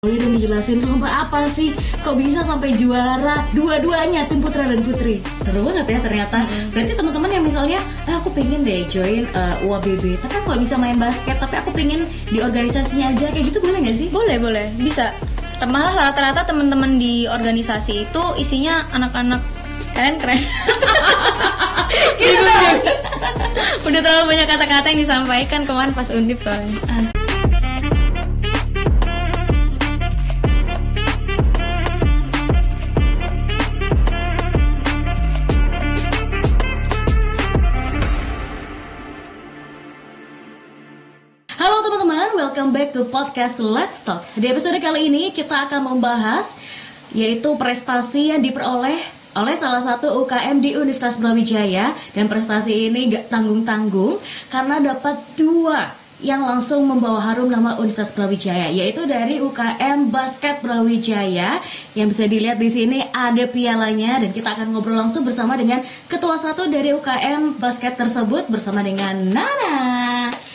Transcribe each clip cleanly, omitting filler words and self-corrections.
Boleh dong dijelasin lomba apa sih? Kok bisa sampai juara dua-duanya tim putra dan putri? Seru banget ya ternyata. Berarti teman-teman yang misalnya, aku pengen deh join UABB, tapi aku nggak bisa main basket, tapi aku pengen di organisasinya aja, kayak gitu boleh nggak sih? Boleh, bisa. Malah rata-rata teman-teman di organisasi itu isinya anak-anak keren. Gitu. Udah terlalu banyak kata-kata yang disampaikan kemarin pas undip soalnya. Halo teman-teman, welcome back to podcast Let's Talk. Di episode kali ini kita akan membahas yaitu prestasi yang diperoleh oleh salah satu UKM di Universitas Brawijaya. Dan prestasi ini gak tanggung-tanggung karena dapat dua yang langsung membawa harum nama Universitas Brawijaya, yaitu dari UKM Basket Brawijaya. Yang bisa dilihat di sini ada pialanya, dan kita akan ngobrol langsung bersama dengan ketua satu dari UKM Basket tersebut bersama dengan Nana.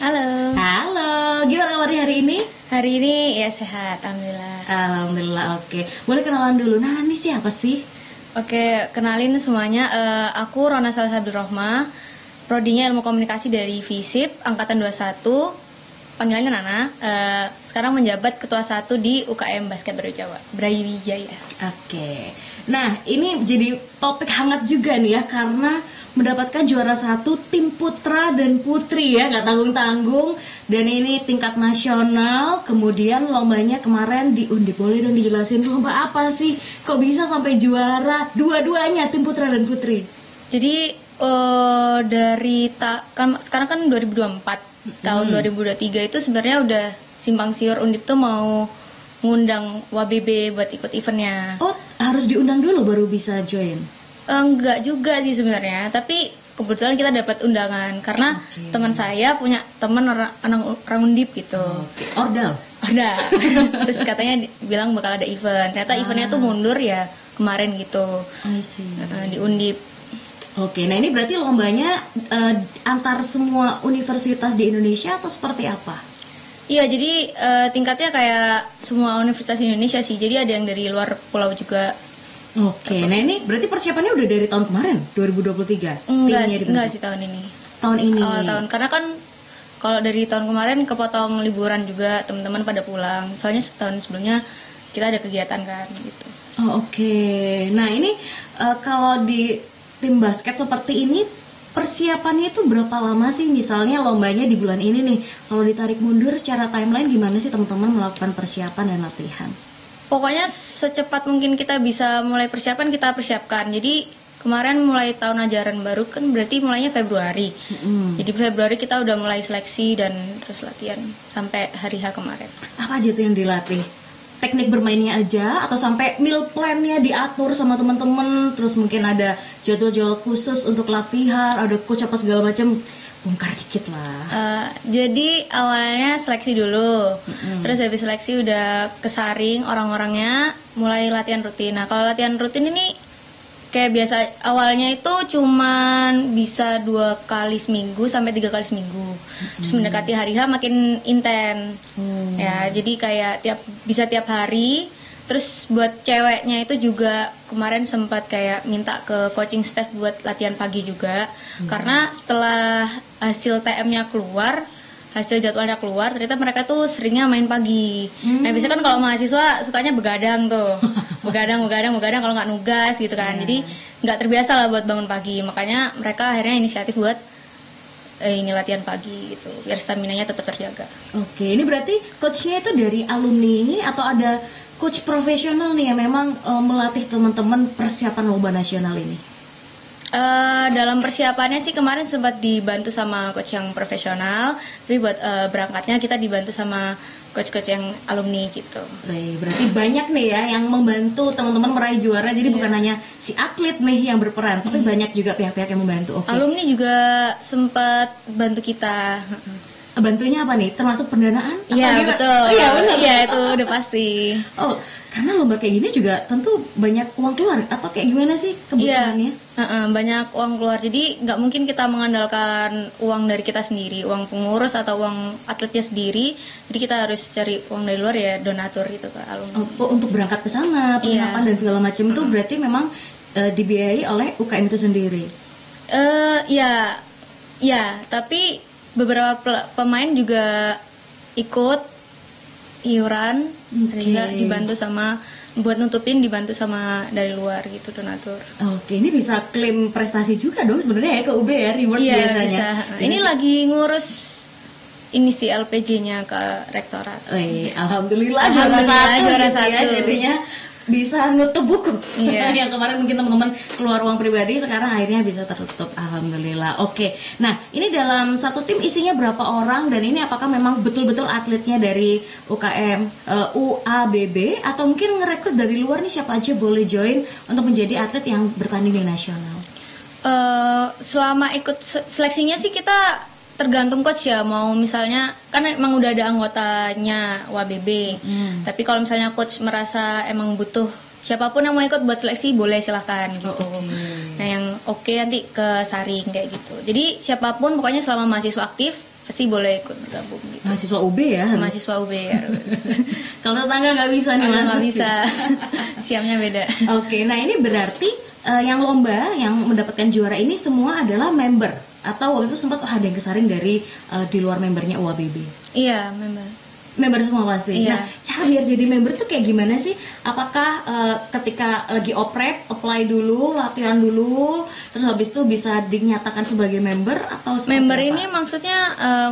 Halo, gimana kabarnya hari ini? Hari ini ya sehat, alhamdulillah. Alhamdulillah, oke. Boleh kenalan dulu, Nana ini siapa sih? Oke, kenalin semuanya. Aku Rona Salsa Abdurrahma, prodinya Ilmu Komunikasi dari FISIP angkatan 21. Panggilannya Nana. Sekarang menjabat ketua 1 di UKM Basket Brawijaya. Oke. Nah, ini jadi topik hangat juga nih ya, karena mendapatkan juara 1 tim putra dan putri ya, nggak tanggung-tanggung. Dan ini tingkat nasional. Kemudian lombanya kemarin di Undip. Boleh dong dijelasin lomba apa sih? Kok bisa sampai juara dua-duanya tim putra dan putri? Jadi sekarang kan 2024. Tahun 2023 itu sebenarnya udah simpang siur Undip tuh mau ngundang WABB buat ikut eventnya. Oh, harus diundang dulu baru bisa join? Enggak juga sih sebenarnya, tapi kebetulan kita dapat undangan karena teman saya punya teman orang Undip gitu. Ordal. Terus katanya bilang bakal ada event. Ternyata eventnya tuh mundur ya kemarin gitu. I see. Di Undip. Oke, nah ini berarti lombanya antar semua universitas di Indonesia atau seperti apa? Iya, jadi tingkatnya kayak semua universitas di Indonesia sih. Jadi ada yang dari luar pulau juga. Oke, nah ini berarti persiapannya udah dari tahun kemarin, 2023? Enggak sih tahun ini. Tahun ini? Awal tahun, karena kan kalau dari tahun kemarin kepotong liburan juga, teman-teman pada pulang. Soalnya setahun sebelumnya kita ada kegiatan kan gitu. Oh, oke. Nah ini kalau di tim basket seperti ini, persiapannya itu berapa lama sih? Misalnya lombanya di bulan ini nih, kalau ditarik mundur secara timeline gimana sih teman-teman melakukan persiapan dan latihan? Pokoknya secepat mungkin kita bisa mulai persiapan, kita persiapkan. Jadi kemarin mulai tahun ajaran baru kan berarti mulainya Februari. Jadi Februari kita udah mulai seleksi dan terus latihan sampai hari H kemarin. Apa aja tuh yang dilatih? Teknik bermainnya aja atau sampai meal plan-nya diatur sama teman-teman, terus mungkin ada jadwal-jadwal khusus untuk latihan, ada coach apa segala macam? Bongkar dikit lah. Jadi awalnya seleksi dulu, terus habis seleksi udah kesaring orang-orangnya, mulai latihan rutin. Nah kalau latihan rutin ini kayak biasa awalnya itu cuman bisa 2 kali seminggu sampai 3 kali seminggu. Terus mendekati hari H makin intens. Ya, jadi kayak bisa tiap hari. Terus buat ceweknya itu juga kemarin sempat kayak minta ke coaching staff buat latihan pagi juga. Karena setelah hasil TM-nya keluar, hasil jadwalnya keluar, ternyata mereka tuh seringnya main pagi. Nah biasanya kan kalau mahasiswa sukanya begadang tuh, begadang kalau nggak nugas gitu kan. Jadi nggak terbiasa lah buat bangun pagi. Makanya mereka akhirnya inisiatif buat ini latihan pagi gitu, biar stamina-nya tetap terjaga. Oke, ini berarti coachnya itu dari alumni atau ada coach profesional nih yang memang melatih teman-teman persiapan lomba nasional ini? Dalam persiapannya sih kemarin sempat dibantu sama coach yang profesional, tapi buat berangkatnya kita dibantu sama coach-coach yang alumni gitu. Berarti banyak nih ya yang membantu teman-teman meraih juara, jadi bukan hanya si atlet nih yang berperan, tapi banyak juga pihak-pihak yang membantu. Alumni juga sempat bantu kita. Bantunya apa nih? Termasuk pendanaan? Iya betul. Iya benar. Iya itu udah pasti. Oh, karena lomba kayak gini juga tentu banyak uang keluar atau kayak gimana sih kebutuhannya? Iya, banyak uang keluar. Jadi nggak mungkin kita mengandalkan uang dari kita sendiri, uang pengurus atau uang atletnya sendiri. Jadi kita harus cari uang dari luar ya, donatur gitu Kak, alumni. Oh, untuk berangkat ke sana, penginapan dan segala macam itu berarti memang dibiayai oleh UKM itu sendiri. Ya, tapi beberapa pemain juga ikut iuran, juga dibantu sama buat nutupin dibantu sama dari luar gitu donatur. Oke, ini bisa klaim prestasi juga dong sebenarnya ya ke UB ya, reward biasanya. Bisa. Ini lagi ngurus ini sih LPJ-nya ke rektorat. Alhamdulillah juara satu ya, jadinya bisa nutup buku. Yang kemarin mungkin teman-teman keluar uang pribadi, sekarang akhirnya bisa tertutup. Alhamdulillah. Oke. Nah, ini dalam satu tim isinya berapa orang dan ini apakah memang betul-betul atletnya dari UKM UABB atau mungkin ngerekrut dari luar nih siapa aja boleh join untuk menjadi atlet yang bertanding di nasional? Selama ikut seleksinya sih kita tergantung coach ya, mau misalnya kan emang udah ada anggotanya WABB. Tapi kalau misalnya coach merasa emang butuh siapapun yang mau ikut buat seleksi boleh silahkan gitu. Nah yang oke nanti ke saring kayak gitu. Jadi siapapun pokoknya selama mahasiswa aktif pasti boleh ikut bergabung gitu. Mahasiswa UB ya? Mahasiswa UB harus. Kalau tetangga nggak bisa nih mas? Nggak bisa. Siamnya beda. Oke, nah ini berarti yang lomba yang mendapatkan juara ini semua adalah member atau waktu itu sempat ada yang kesaring dari di luar membernya UABB? Iya, member semua pasti. Iya. Nah, cara biar jadi member tuh kayak gimana sih? Apakah ketika lagi oprek, apply dulu, latihan dulu, terus habis itu bisa dinyatakan sebagai member atau member apa? ini maksudnya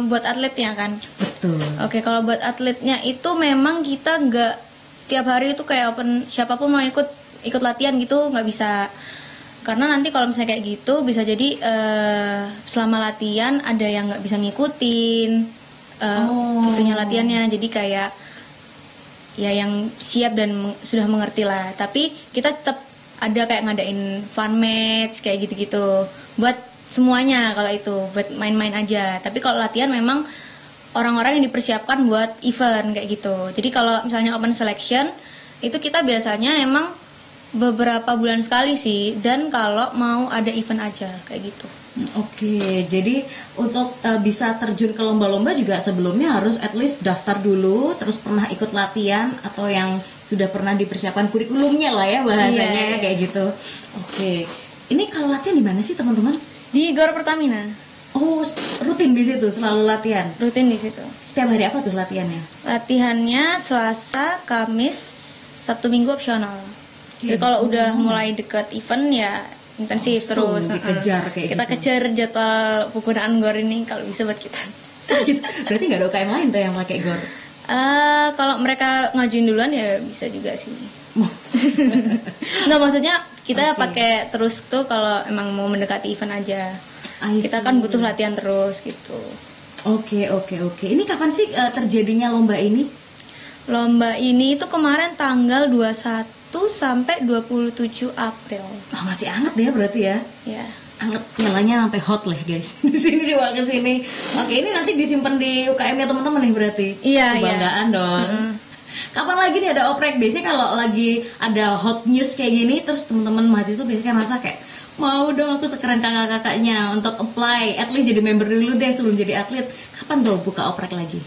buat atletnya kan? Betul. Oke, kalau buat atletnya itu memang kita nggak tiap hari itu kayak open, siapapun mau ikut latihan gitu nggak bisa. Karena nanti kalau misalnya kayak gitu bisa jadi selama latihan ada yang nggak bisa ngikutin itunya latihannya, jadi kayak ya yang siap dan sudah mengerti lah. Tapi kita tetap ada kayak ngadain fun match kayak gitu-gitu buat semuanya. Kalau itu buat main-main aja. Tapi kalau latihan memang orang-orang yang dipersiapkan buat event kayak gitu. Jadi kalau misalnya open selection itu kita biasanya emang beberapa bulan sekali sih, dan kalau mau ada event aja kayak gitu. Oke, jadi untuk bisa terjun ke lomba-lomba juga sebelumnya harus at least daftar dulu, terus pernah ikut latihan atau yang sudah pernah dipersiapkan kurikulumnya lah ya bahasanya kayak gitu. Oke, ini kalau latihan di mana sih teman-teman? Di Gor Pertamina. Oh, rutin di situ selalu latihan? Rutin di situ. Setiap hari apa tuh latihannya? Latihannya Selasa, Kamis, Sabtu, Minggu opsional. Jadi kalau udah mulai deket event ya intensif terus. Dikejar kayak kita gitu. kejar jadwal penggunaan GOR ini kalau bisa buat kita. Berarti nggak ada UKM lain tuh yang pakai GOR? Kalau mereka ngajuin duluan ya bisa juga sih. Nggak, maksudnya kita pakai terus tuh kalau emang mau mendekati event aja. Kita kan butuh latihan terus gitu. Oke. Ini kapan sih terjadinya lomba ini? Lomba ini itu kemarin tanggal 21 sampai 27 April. Oh, masih anget ya berarti ya? Ya. Anget, nyalanya sampai hot lah guys. Di sini dibawa ke sini. Oke, ini nanti disimpan di UKM-nya teman-teman nih berarti. Iya, kebanggaan dong. Kapan lagi nih ada oprek? Biasanya kalau lagi ada hot news kayak gini, terus teman-teman mahasiswa biasanya merasa kayak mau dong aku sekeren kakak-kakaknya untuk apply, at least jadi member dulu deh sebelum jadi atlet. Kapan tuh buka oprek lagi?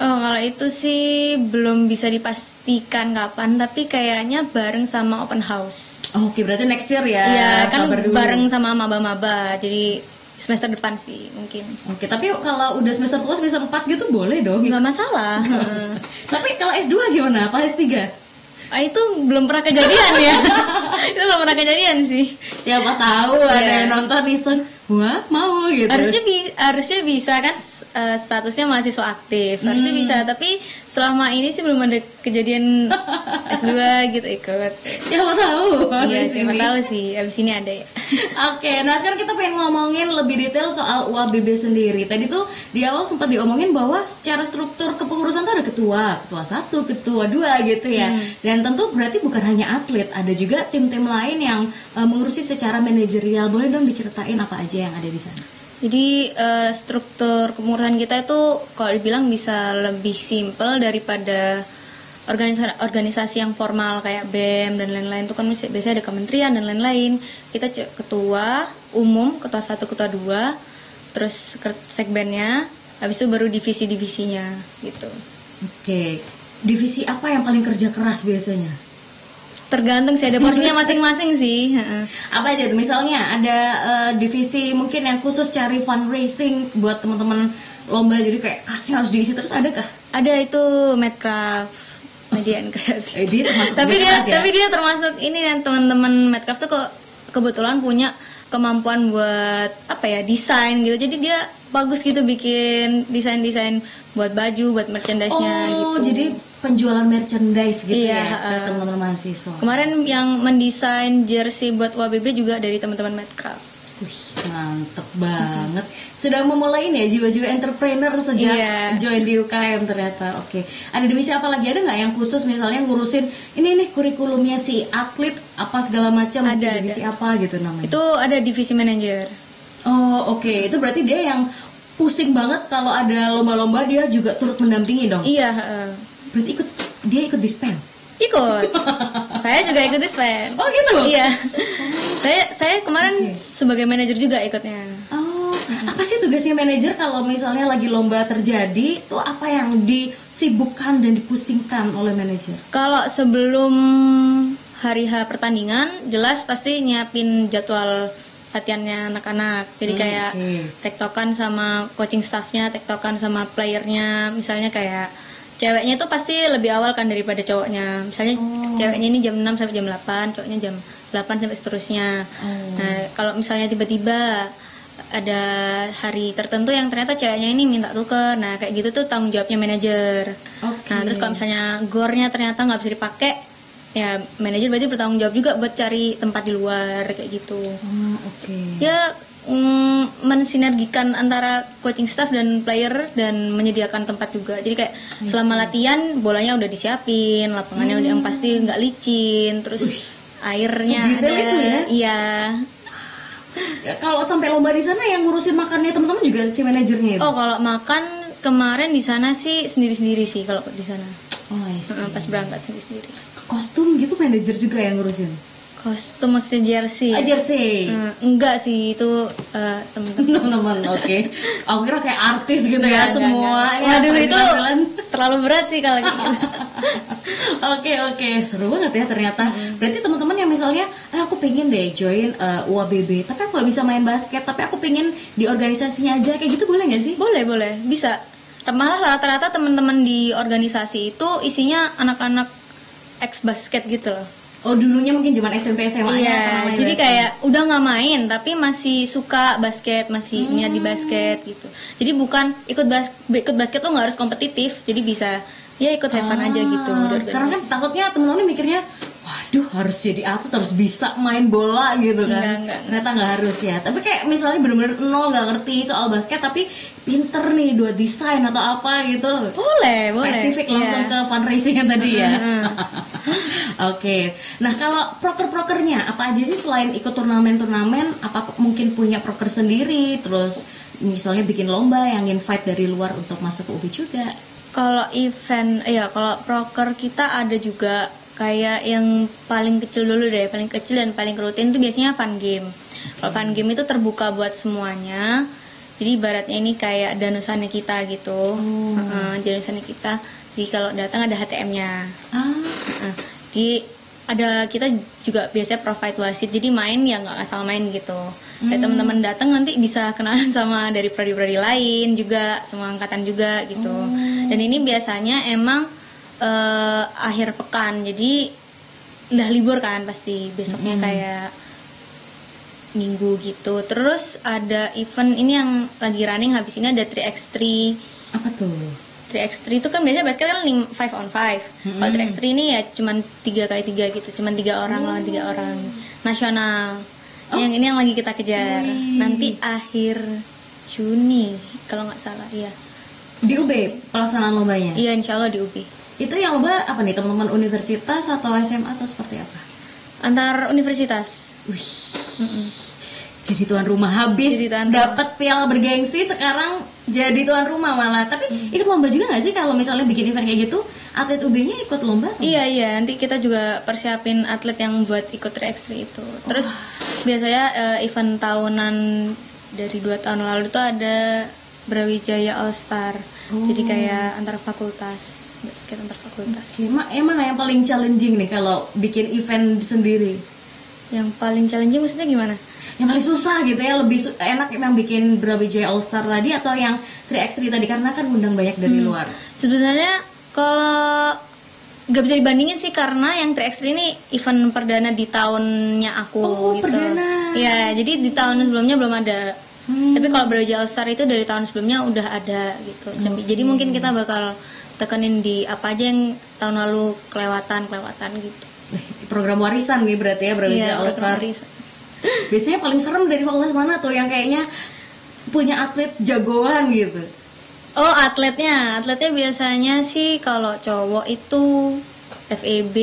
Oh, kalau itu sih belum bisa dipastikan kapan, tapi kayaknya bareng sama open house. Oke, berarti next year ya? Iya, kan sabar dulu. bareng sama maba-maba, jadi semester depan sih mungkin. Oke, tapi kalau udah semester tua, semester 4 gitu boleh dong? Nggak masalah. Tapi kalau S2 gimana? Apa S3? Itu belum pernah kejadian ya. Itu belum pernah kejadian sih. Siapa tahu ada yang nonton iseng, wah mau gitu. Harusnya bisa kan, statusnya mahasiswa aktif. Harusnya bisa, tapi selama ini sih belum ada kejadian S2 gitu ikut. Siapa tahu. Iya, siapa tahu sih abis ini ada ya. Oke, nah sekarang kita pengen ngomongin lebih detail soal UABB sendiri. Tadi tuh di awal sempat diomongin bahwa secara struktur kepengurusan tuh ada ketua 1, ketua 2 gitu ya. Dan tentu berarti bukan hanya atlet, ada juga tim-tim lain yang mengurusi secara manajerial. Boleh dong diceritain apa aja yang ada di sana? Jadi struktur kepengurusan kita itu kalau dibilang bisa lebih simpel daripada organisasi yang formal kayak BEM dan lain-lain. Itu kan biasanya ada kementerian dan lain-lain. Kita ketua umum, ketua 1, ketua 2, terus sekbennya, habis itu baru divisi-divisinya gitu. Oke. Divisi apa yang paling kerja keras biasanya? Tergantung sih, ada porsinya masing-masing sih. Apa aja tuh? Misalnya ada divisi mungkin yang khusus cari fundraising buat teman-teman lomba, jadi kayak kasnya harus diisi terus, adakah? Ada itu Medcraft, media and kreatif. Dia termasuk tapi dia termasuk ini, dan teman-teman Medcraft tuh kok kebetulan punya kemampuan buat apa ya, desain gitu. Jadi dia bagus gitu bikin desain-desain buat baju, buat merchandise-nya gitu. Jadi penjualan merchandise gitu Iya, ya ke teman-teman mahasiswa. Kemarin yang mendesain jersey buat UABB juga dari teman-teman Medcraft. Wih, mantep banget. Sudah memulai nih ya jiwa-jiwa entrepreneur sejak join di UKM ternyata. Oke. Ada divisi apa lagi? Ada nggak yang khusus misalnya ngurusin ini kurikulumnya si atlet apa segala macam? Ada. Divisi apa gitu namanya? Itu ada divisi manajer. Oh, oke. Itu berarti dia yang pusing banget kalau ada lomba-lomba, dia juga turut mendampingi dong? Iya. Berarti dia ikut dispen? Ikut. Saya juga ikut dispen. Oh gitu? Iya. Saya kemarin sebagai manajer juga ikutnya. Oh, apa sih tugasnya manajer kalau misalnya lagi lomba terjadi? Itu apa yang disibukkan dan dipusingkan oleh manajer? Kalau sebelum hari H pertandingan, jelas pasti nyiapin jadwal latihannya anak-anak. Jadi kayak tektokan sama coaching staffnya, tektokan sama playernya. Misalnya kayak ceweknya tuh pasti lebih awal kan daripada cowoknya. Misalnya ceweknya ini jam 6 sampai jam 8, cowoknya jam 8 sampai seterusnya. Nah, kalau misalnya tiba-tiba ada hari tertentu yang ternyata ceweknya ini minta tuker, nah kayak gitu tuh tanggung jawabnya manajer. Nah, terus kalau misalnya gornya ternyata nggak bisa dipakai, ya manajer berarti bertanggung jawab juga buat cari tempat di luar kayak gitu. Ya mensinergikan antara coaching staff dan player dan menyediakan tempat juga. Jadi kayak selama latihan bolanya udah disiapin, lapangannya udah yang pasti nggak licin, terus airnya ada. Itu ya? Iya. Ya, kalau sampai lomba di sana yang ngurusin makannya teman-teman juga si manajernya itu? Oh, kalau makan kemarin di sana sih sendiri-sendiri sih kalau di sana. Pas berangkat sendiri-sendiri. Kostum gitu manajer juga yang ngurusin? Kostum maksudnya jersey. Jersey. Enggak sih, itu teman-teman. Oke. Aku kira kayak artis gitu ya semuanya. Waduh, itu terlalu berat sih kalau gitu. Oke. Seru banget ya ternyata. Berarti teman-teman yang misalnya, aku pengen deh join UABB, tapi aku gak bisa main basket, tapi aku pengen di organisasinya aja, kayak gitu boleh nggak sih? Boleh, bisa. Malah rata-rata teman-teman di organisasi itu isinya anak-anak ex basket gitu loh. Oh, dulunya mungkin cuma SMP SMA. Iya, jadi kayak udah nggak main tapi masih suka basket, masih niat di basket gitu. Jadi bukan ikut basket tuh nggak harus kompetitif, jadi bisa ya ikut have fun aja gitu. Karena kan takutnya temen-temen mikirnya, waduh harus jadi atlet, harus bisa main bola gitu kan. Enggak. Ternyata nggak harus ya. Tapi kayak misalnya bener-bener nol, nggak ngerti soal basket tapi pinter nih buat desain atau apa gitu. Boleh. Spesifik langsung ke fundraising yang tadi ya. Oke. Nah, kalau proker-prokernya apa aja sih selain ikut turnamen-turnamen? Apa mungkin punya proker sendiri? Terus misalnya bikin lomba yang invite dari luar untuk masuk ke UB juga? Kalau event, kalau proker kita ada juga kayak yang paling kecil dulu deh, paling kecil dan paling rutin itu biasanya fun game. Kalau fun game itu terbuka buat semuanya. Jadi ibaratnya ini kayak danusannya kita gitu. Danusannya kita. Jadi kalau datang ada HTM-nya. Jadi kita juga biasanya provide wasit. Jadi main ya nggak asal main gitu. Kayak teman-teman datang nanti bisa kenalan sama dari prodi-prodi lain juga, semua angkatan juga gitu. Dan ini biasanya emang akhir pekan. Jadi udah libur kan pasti. Besoknya kayak minggu gitu. Terus ada event ini yang lagi running habis ini ada 3x3. Apa tuh? 3x3 itu kan biasanya basket kan 5 on 5. Kalau 3x3 ini ya cuman 3x3 gitu. Cuman 3 orang lawan 3 orang. Nasional. Yang ini yang lagi kita kejar. Nanti akhir Juni kalau nggak salah, iya. Di UB pelaksanaan lombanya? Iya, insya Allah di UB. Itu yang lomba apa nih, teman-teman universitas atau SMA atau seperti apa? Antar universitas. Jadi tuan rumah, habis Jadi tuan rumah. dapat piala bergengsi, sekarang jadi tuan rumah malah. Tapi ikut lomba juga nggak sih kalau misalnya bikin event kayak gitu? Atlet UB-nya ikut lomba? Atau Iya, nanti kita juga persiapin atlet yang buat ikut 3x3 itu. Terus biasanya event tahunan dari 2 tahun lalu tuh ada Brawijaya All Star. Jadi kayak antar fakultas, basket antar fakultas. Oke, mana yang paling challenging nih kalau bikin event sendiri? Yang paling challenging maksudnya gimana? Yang paling susah gitu ya, lebih enak yang bikin Brawijaya All Star tadi atau yang 3x3 tadi, karena kan undang banyak dari luar. Sebenarnya kalau nggak bisa dibandingin sih, karena yang 3x3 ini event perdana di tahunnya aku gitu. Perdana. Ya, jadi di tahun sebelumnya belum ada. Tapi kalau Brawijaya All Star itu dari tahun sebelumnya udah ada gitu. Jadi mungkin kita bakal tekenin di apa aja yang tahun lalu kelewatan gitu. Program warisan nih berarti ya Brawijaya All Star. Biasanya paling serem dari fakultas mana tuh yang kayaknya punya atlet jagoan gitu? Oh, atletnya biasanya sih kalau cowok itu FEB,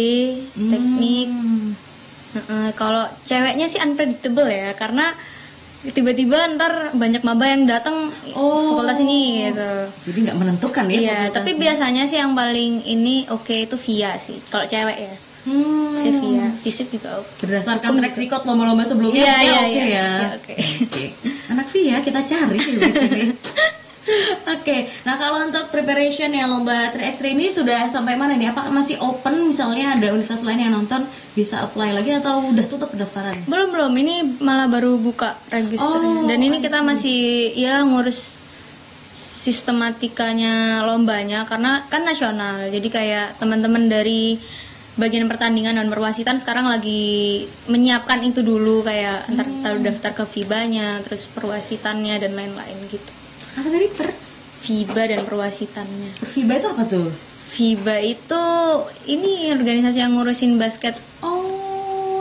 teknik. Kalau ceweknya sih unpredictable ya, karena tiba-tiba ntar banyak maba yang datang fakultas ini gitu. Jadi nggak menentukan ya? Iya, tapi biasanya sih yang paling ini itu VIA sih. Kalau cewek ya. VIA, fisik juga oke. Berdasarkan track record lomba-lomba sebelumnya, oke ya. Oke. Anak VIA kita cari di sini. Oke, nah kalau untuk preparation yang lomba 3x3 ini sudah sampai mana nih? Apakah masih open, misalnya ada universitas lain yang nonton bisa apply lagi atau udah tutup pendaftaran? Belum, ini malah baru buka registernya. Dan ini kita masih ya ngurus sistematikanya lombanya, karena kan nasional. Jadi kayak teman-teman dari bagian pertandingan dan perwasitan sekarang lagi menyiapkan itu dulu, kayak ntar daftar ke FIBA-nya, terus perwasitannya dan lain-lain gitu. Apa tadi FIBA dan perwasitannya. FIBA itu apa tuh? FIBA itu ini organisasi yang ngurusin basket.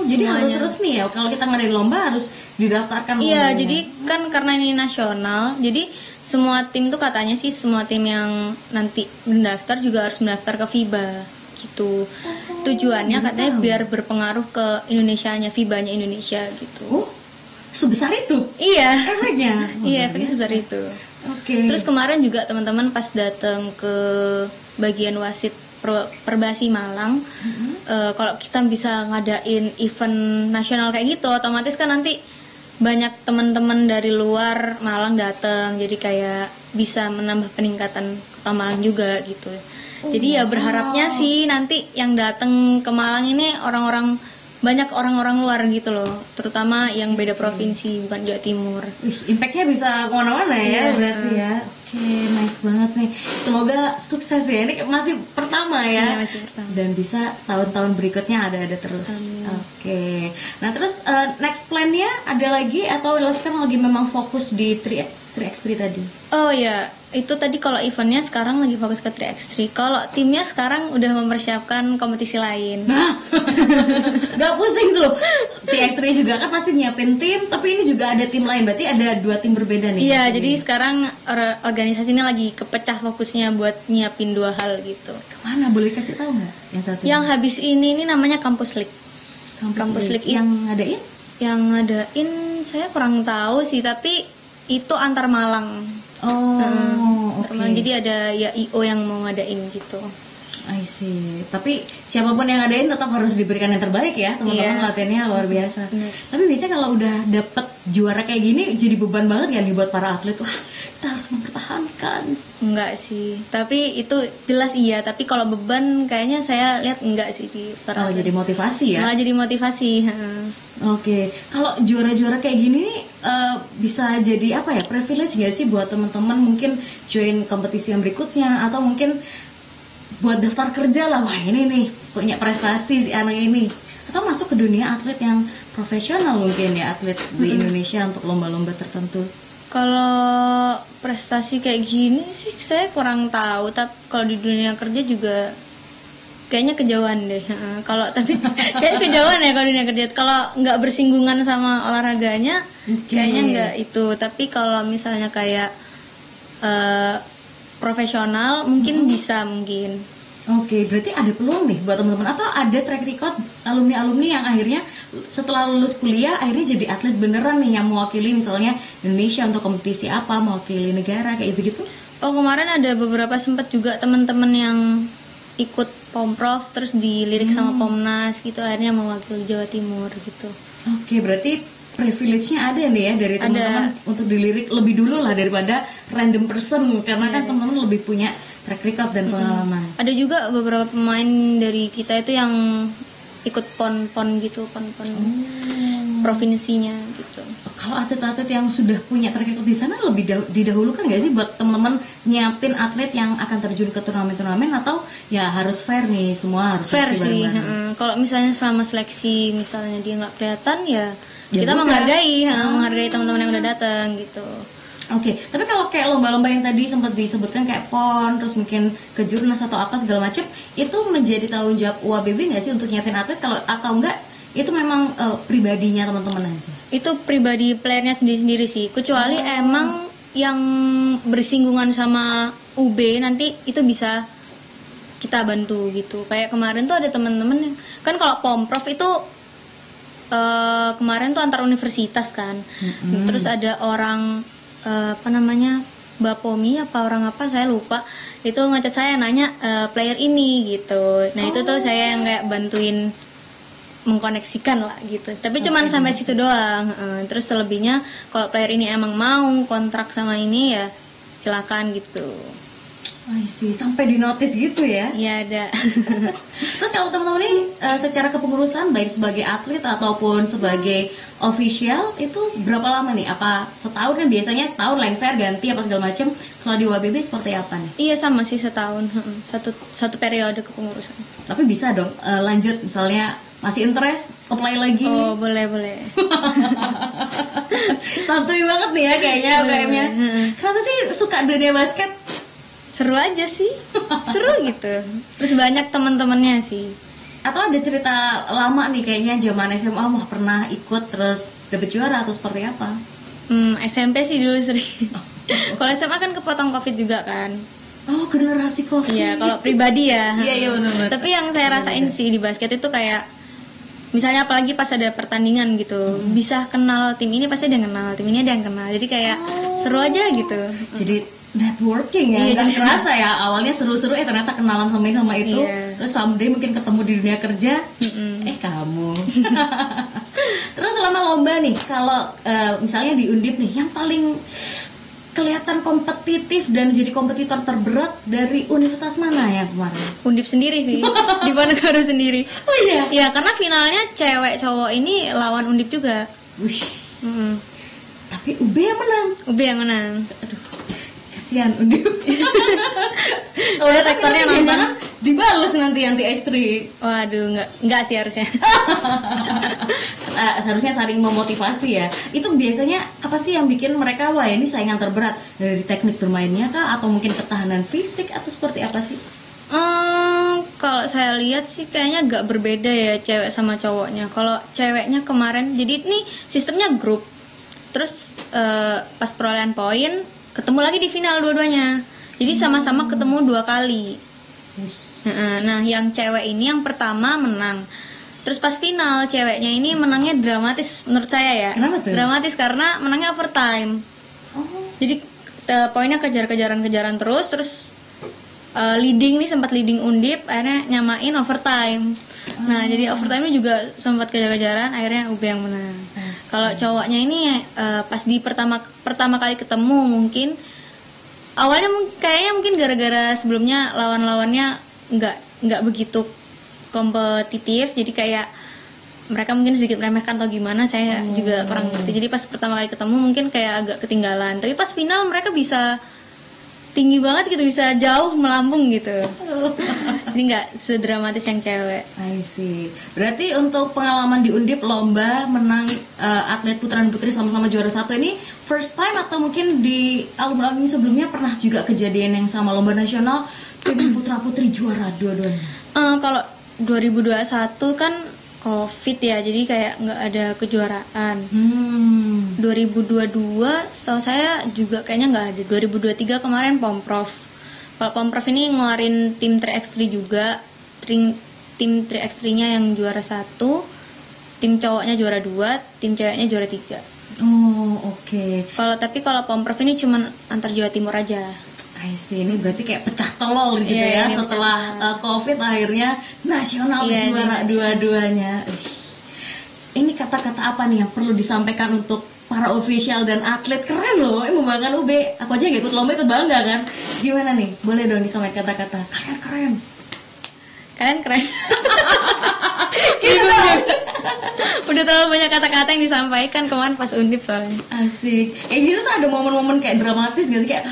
Jadi harus resmi ya, kalau kita ngadain lomba harus didaftarkan. Iya, jadi kan karena ini nasional, jadi semua tim tuh katanya sih semua tim yang nanti mendaftar juga harus mendaftar ke FIBA gitu. Tujuannya katanya biar berpengaruh ke Indonesianya, FIBA-nya Indonesia gitu. Sebesar itu? Iya. Efeknya? Iya, efeknya sebesar itu. Oke. Terus kemarin juga teman-teman pas datang ke bagian wasit Perbasi Malang, kalau kita bisa ngadain event nasional kayak gitu, otomatis kan nanti banyak teman-teman dari luar Malang datang, jadi kayak bisa menambah peningkatan kota Malang juga gitu. Jadi ya berharapnya sih nanti yang datang ke Malang ini banyak orang-orang luar gitu loh, terutama yang beda provinsi, bukan Jawa Timur. Impactnya bisa kemana-mana ya, berarti ya. Oke, nice banget nih. Semoga sukses ya. Ini masih pertama ya. Iya, masih pertama. Dan bisa tahun-tahun berikutnya ada terus. Oke. Nah terus next plan-nya ada lagi atau sekarang lagi memang fokus di 3x3 tadi? Oh ya, itu tadi kalau eventnya sekarang lagi fokus ke 3x3. Kalau timnya sekarang udah mempersiapkan kompetisi lain. Nah, gak pusing tuh. 3x3 juga kan pasti nyiapin tim, tapi ini juga ada tim lain. Berarti ada 2 tim berbeda nih. Iya, jadi sekarang organisasi ini lagi kepecah fokusnya buat nyiapin 2 hal gitu. Kemana? Boleh kasih tahu nggak yang satu? Yang habis ini namanya Campus League. Kampus League yang ngadain? Yang ngadain saya kurang tahu sih, tapi itu antar Malang. Oke. Jadi ada ya IO yang mau ngadain gitu. I see. Tapi siapapun yang ngadain tetap harus diberikan yang terbaik ya, teman-teman. Latihannya luar biasa. Tapi biasanya kalau udah dapet juara kayak gini jadi beban banget kan nih buat para atlet. Wah, kita harus mempertahankan. Enggak sih. Tapi itu jelas iya, tapi kalau beban kayaknya saya lihat enggak sih di para atlet. Jadi motivasi ya. Malah jadi motivasi. Oke. Kalau juara-juara kayak gini nih bisa jadi apa ya? Privilege nggak sih buat teman-teman mungkin join kompetisi yang berikutnya, atau mungkin buat daftar kerja lah, wah ini nih punya prestasi si anak ini, atau masuk ke dunia atlet yang profesional mungkin ya, atlet di Indonesia untuk lomba-lomba tertentu. Kalau prestasi kayak gini sih saya kurang tahu, tapi kalau di dunia kerja juga kayaknya kejauhan deh. Kalau tapi kayaknya kejauhan ya kalau dunia kerja. Kalau nggak bersinggungan sama olahraganya, kayaknya nggak itu. Tapi kalau misalnya kayak profesional mungkin bisa mungkin. Oke, berarti ada peluang nih buat teman-teman atau ada track record alumni-alumni yang akhirnya setelah lulus kuliah akhirnya jadi atlet beneran nih yang mewakili misalnya Indonesia untuk kompetisi apa, mewakili negara kayak gitu-gitu? Oh, kemarin ada beberapa sempat juga teman-teman yang ikut Pomprov terus dilirik sama Pomnas gitu, akhirnya mewakili Jawa Timur gitu. Oke, berarti privilege-nya ada nih ya dari teman-teman untuk dilirik lebih dulu lah daripada random person karena kan teman-teman lebih punya track record dan pengalaman. Ada juga beberapa pemain dari kita itu yang ikut pon-pon gitu, pon-pon provinsinya gitu. Kalau atlet-atlet yang sudah punya track record di sana lebih didahulukan nggak sih buat teman-teman nyiapin atlet yang akan terjun ke turnamen-turnamen atau ya harus fair nih semua harus Fair seleksi sih. bareng-bareng? Kalau misalnya selama seleksi misalnya dia nggak kelihatan ya Ya kita udah. menghargai teman-teman yang udah datang gitu. Oke, tapi kalau kayak lomba-lomba yang tadi sempat disebutkan kayak PON, terus mungkin kejurnas atau apa segala macam, itu menjadi tanggung jawab UABB nggak sih untuk nyiapin atlet kalau atau enggak itu memang pribadinya teman-teman aja? Itu pribadi playernya sendiri-sendiri sih, kecuali emang yang bersinggungan sama UB nanti itu bisa kita bantu gitu. Kayak kemarin tuh ada teman-teman yang kan kalau Pomprov itu kemarin tuh antar universitas kan. Terus ada orang apa namanya Bapomi apa orang apa saya lupa itu ngechat saya nanya player ini gitu. Nah itu tuh saya yang kayak bantuin mengkoneksikan lah gitu. Tapi cuman sampai situ doang. Terus selebihnya kalau player ini emang mau kontrak sama ini ya silakan gitu. I see, sampai di notice gitu ya? Iya ada. Terus kalau teman-teman ini secara kepengurusan baik sebagai atlet ataupun sebagai official itu berapa lama nih? Apa setahun kan biasanya setahun lengser ganti apa segala macam? Kalau di WBB seperti apa nih? Iya sama sih setahun. Satu periode kepengurusan. Tapi bisa dong lanjut misalnya masih interest apply lagi? Oh boleh. Santuy banget nih ya kayaknya UKM-nya. Kenapa sih suka dunia basket? Seru aja sih, seru gitu. Terus banyak teman-temannya sih. Atau ada cerita lama nih kayaknya zaman SMA wah pernah ikut terus dapet juara atau seperti apa? SMP sih dulu sering. Kalau SMA kan kepotong COVID juga kan. Oh generasi COVID. Iya, kalau pribadi ya. Iya benar. Tapi yang saya rasain sih di basket itu kayak misalnya apalagi pas ada pertandingan gitu, bisa kenal tim ini pasti ada yang kenal, tim ini ada yang kenal. Jadi kayak seru aja gitu. Jadi networking ya, nggak kerasa ya awalnya seru-seru ternyata kenalan sama ini sama itu, terus someday mungkin ketemu di dunia kerja, kamu. Terus selama lomba nih, kalau misalnya di Undip nih, yang paling kelihatan kompetitif dan jadi kompetitor terberat dari universitas mana ya kemarin? Undip sendiri sih, di Ponegoro sendiri. Oh iya? Ya karena finalnya cewek cowok ini lawan Undip juga. Wih. Tapi UB yang menang. UB yang menang. Aduh. Kasihan Undip. Oh ya rektornya nonton dibalas nanti anti ekstri. Waduh, enggak sih harusnya. Seharusnya saling memotivasi ya. Itu biasanya apa sih yang bikin mereka wah ini saingan terberat dari teknik bermainnya kah atau mungkin ketahanan fisik atau seperti apa sih? Kalau saya lihat sih kayaknya agak berbeda ya cewek sama cowoknya. Kalau ceweknya kemarin jadi ini sistemnya grup. Terus pas perolehan poin ketemu lagi di final dua-duanya. Jadi sama-sama ketemu 2 kali. Nah, yang cewek ini yang pertama menang. Terus pas final ceweknya ini menangnya dramatis menurut saya ya. Kenapa tuh? Dramatis karena menangnya overtime. Jadi poinnya kejar-kejaran terus leading nih sempat leading Undip akhirnya nyamain overtime. Nah, jadi overtime-nya juga sempat kejar-kejaran akhirnya UB yang menang. Kalau cowoknya ini pas di pertama kali ketemu mungkin awalnya kayaknya mungkin gara-gara sebelumnya lawan-lawannya nggak begitu kompetitif jadi kayak mereka mungkin sedikit meremehkan atau gimana saya juga kurang ngerti. Jadi pas pertama kali ketemu mungkin kayak agak ketinggalan. Tapi pas final mereka bisa tinggi banget gitu, bisa jauh melambung gitu. Jadi nggak sedramatis yang cewek. I see. Berarti untuk pengalaman di Undip lomba menang atlet putra dan putri sama-sama juara 1 ini first time atau mungkin di alumni sebelumnya pernah juga kejadian yang sama lomba nasional tim putra putri juara dua-duanya? Kalau 2021 kan COVID ya, jadi kayak nggak ada kejuaraan. 2022 setahu saya juga kayaknya nggak ada. 2023 kemarin Pomprov. Kalau Pomprov ini ngeluarin tim 3x3 juga. Tim 3x3-nya yang juara 1, tim cowoknya juara 2, tim ceweknya juara 3. Oh, oke. Kalau Pomprov ini cuman antar Jawa Timur aja. I see, ini berarti kayak pecah telur gitu ya. Iya, ini Setelah COVID akhirnya nasional Iya, juara ini dua-duanya. Ini kata-kata apa nih yang perlu disampaikan untuk para official dan atlet? Keren loh, membanggakan UB. Aku aja gak ikut lomba, ikut bangga kan. Gimana nih? Boleh dong disampaikan kata-kata keren. Kalian keren. Gitu. Udah terlalu banyak kata-kata yang disampaikan kemarin pas undip soalnya. Asik. Gitu tuh ada momen-momen kayak dramatis gak sih? Kayak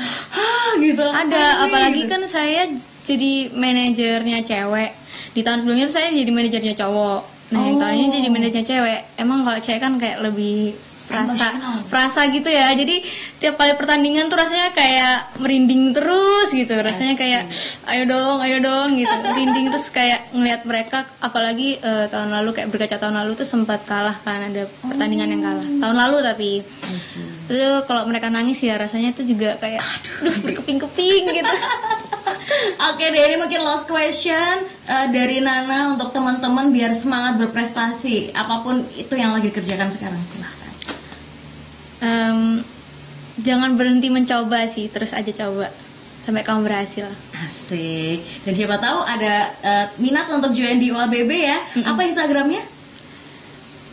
gitu. Ada, apalagi gitu. kan saya jadi manajernya cewek. Di tahun sebelumnya tuh saya jadi manajernya cowok. Nah, yang tahun ini jadi manajernya cewek. Emang kalau cewek kan kayak lebih frasa gitu ya. Jadi tiap kali pertandingan tuh rasanya kayak merinding terus gitu. Rasanya kayak ayo dong gitu. Merinding terus kayak ngelihat mereka, apalagi tahun lalu kayak berkaca tahun lalu tuh sempat kalah kan, ada pertandingan yang kalah. Tahun lalu tapi. Itu kalau mereka nangis ya rasanya tuh juga kayak aduh berkeping-keping gitu. Oke deh, ini mungkin last question dari Nana untuk teman-teman biar semangat berprestasi apapun itu yang lagi dikerjakan sekarang, silahkan. Jangan berhenti mencoba sih, terus aja coba sampai kamu berhasil. Asik. Dan siapa tahu ada minat untuk join di UABB ya. Apa Instagramnya?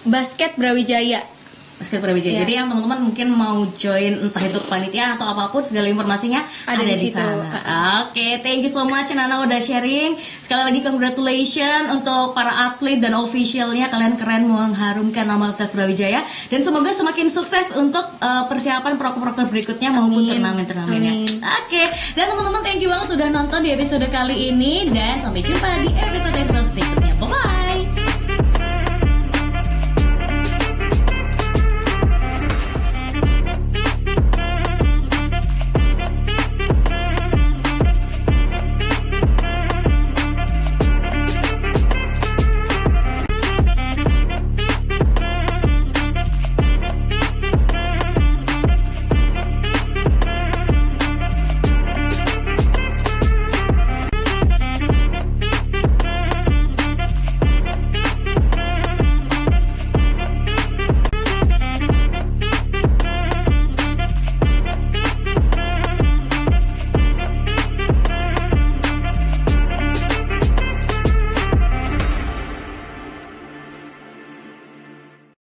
Basket Brawijaya. Basket Brawijaya. Jadi yang teman-teman mungkin mau join entah itu kepanitiaan atau apapun, segala informasinya ada di situ. sana. Oke, thank you so much Nana udah sharing. Sekali lagi congratulations untuk para atlet dan officialnya, kalian keren mengharumkan nama Universitas Brawijaya dan semoga semakin sukses untuk persiapan proker-proker berikutnya maupun turnamen-turnamennya. Oke, dan teman-teman thank you banget sudah nonton di episode kali ini dan sampai jumpa di episode berikutnya. Bye bye.